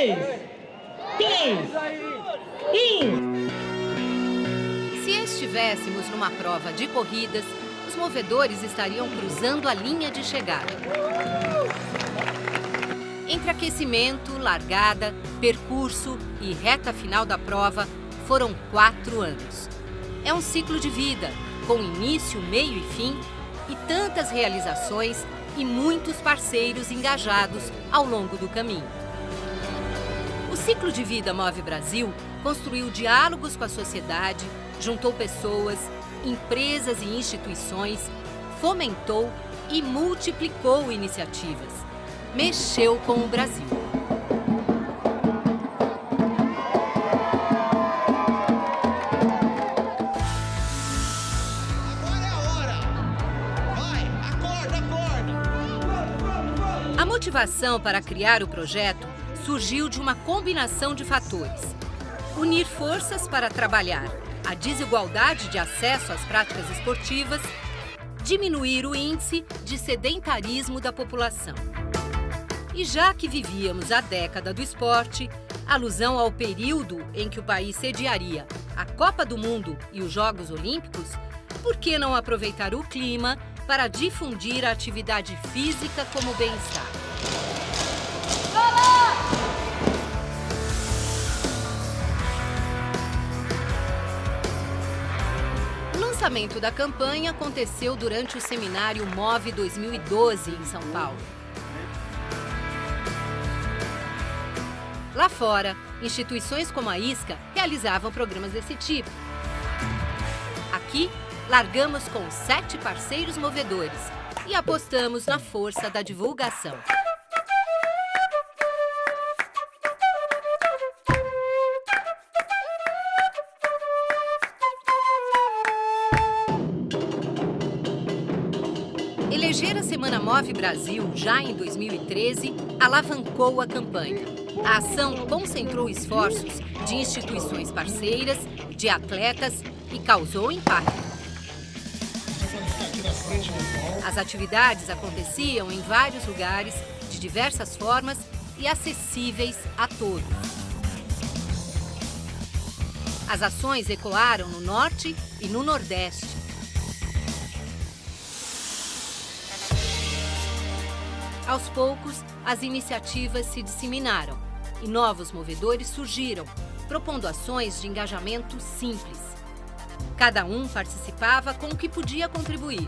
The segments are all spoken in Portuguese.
3, 2, 1. Se estivéssemos numa prova de corridas, os movedores estariam cruzando a linha de chegada. Entre aquecimento, largada, percurso e reta final da prova, foram 4 anos. É um ciclo de vida, com início, meio e fim, e tantas realizações e muitos parceiros engajados ao longo do caminho. O ciclo de vida Move Brasil construiu diálogos com a sociedade, juntou pessoas, empresas e instituições, fomentou e multiplicou iniciativas. Mexeu com o Brasil. Agora é a hora! Vai, acorda! A motivação para criar o projeto surgiu de uma combinação de fatores. Unir forças para trabalhar a desigualdade de acesso às práticas esportivas, diminuir o índice de sedentarismo da população. E já que vivíamos a década do esporte, alusão ao período em que o país sediaria a Copa do Mundo e os Jogos Olímpicos, por que não aproveitar o clima para difundir a atividade física como bem-estar? O lançamento da campanha aconteceu durante o seminário Move 2012 em São Paulo. Lá fora, instituições como a ISCA realizavam programas desse tipo. Aqui, largamos com 7 parceiros movedores e apostamos na força da divulgação. Eleger a Semana Move Brasil já em 2013 alavancou a campanha. A ação concentrou esforços de instituições parceiras, de atletas e causou impacto. As atividades aconteciam em vários lugares, de diversas formas e acessíveis a todos. As ações ecoaram no Norte e no Nordeste. Aos poucos, as iniciativas se disseminaram e novos movedores surgiram, propondo ações de engajamento simples. Cada um participava com o que podia contribuir.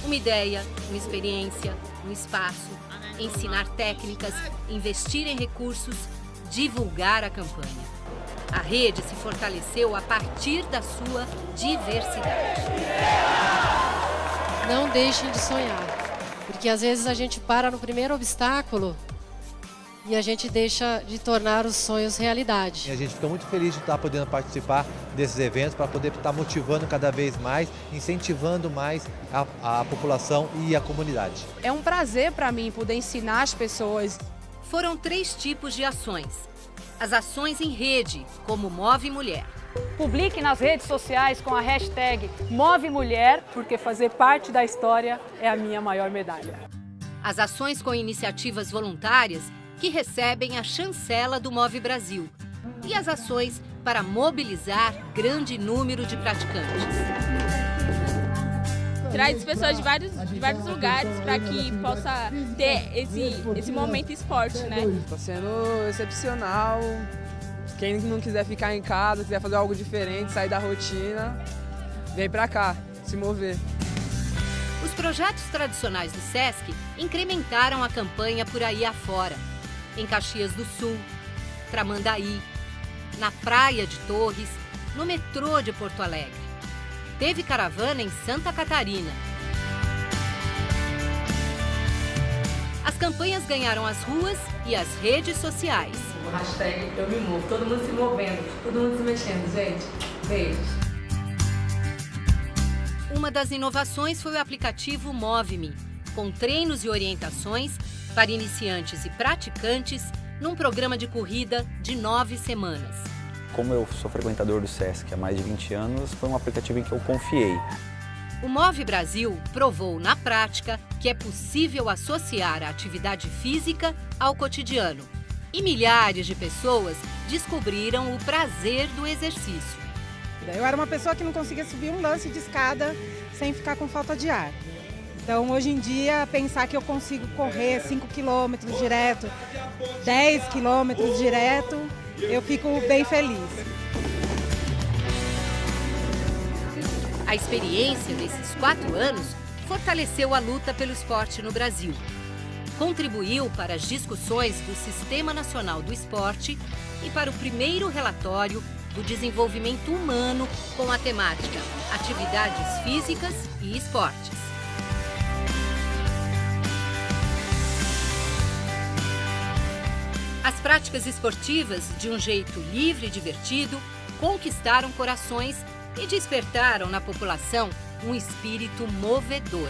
Uma ideia, uma experiência, um espaço, ensinar técnicas, investir em recursos, divulgar a campanha. A rede se fortaleceu a partir da sua diversidade. Não deixem de sonhar. Porque às vezes a gente para no primeiro obstáculo e a gente deixa de tornar os sonhos realidade. E a gente fica muito feliz de estar podendo participar desses eventos para poder estar motivando cada vez mais, incentivando mais a população e a comunidade. É um prazer para mim poder ensinar as pessoas. Foram 3 tipos de ações. As ações em rede, como Move Mulher. Publique nas redes sociais com a hashtag #MoveMulher, porque fazer parte da história é a minha maior medalha. As ações com iniciativas voluntárias que recebem a chancela do Move Brasil. E as ações para mobilizar grande número de praticantes. Traz pessoas de vários lugares para que possa ter esse momento esporte, né? Está sendo excepcional. Quem não quiser ficar em casa, quiser fazer algo diferente, sair da rotina, vem pra cá, se mover. Os projetos tradicionais do SESC incrementaram a campanha por aí afora. Em Caxias do Sul, Tramandaí, na Praia de Torres, no metrô de Porto Alegre. Teve caravana em Santa Catarina. As campanhas ganharam as ruas e as redes sociais. O hashtag Eu Me Movo, todo mundo se movendo, todo mundo se mexendo, gente. Beijos. Uma das inovações foi o aplicativo Move-me, com treinos e orientações para iniciantes e praticantes num programa de corrida de 9 semanas. Como eu sou frequentador do SESC há mais de 20 anos, foi um aplicativo em que eu confiei. O Move Brasil provou na prática que é possível associar a atividade física ao cotidiano E milhares de pessoas descobriram o prazer do exercício. Eu era uma pessoa que não conseguia subir um lance de escada sem ficar com falta de ar. Então, hoje em dia, pensar que eu consigo correr 5 quilômetros direto, 10 quilômetros direto, eu fico bem feliz. A experiência desses 4 anos fortaleceu a luta pelo esporte no Brasil. Contribuiu para as discussões do Sistema Nacional do Esporte e para o primeiro relatório do desenvolvimento humano com a temática Atividades Físicas e Esportes. As práticas esportivas, de um jeito livre e divertido, conquistaram corações e despertaram na população um espírito movedor.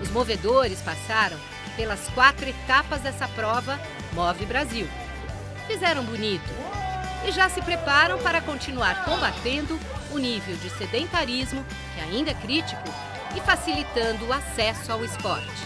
Os movedores passaram pelas 4 etapas dessa prova Move Brasil. Fizeram bonito e já se preparam para continuar combatendo o nível de sedentarismo, que ainda é crítico, e facilitando o acesso ao esporte.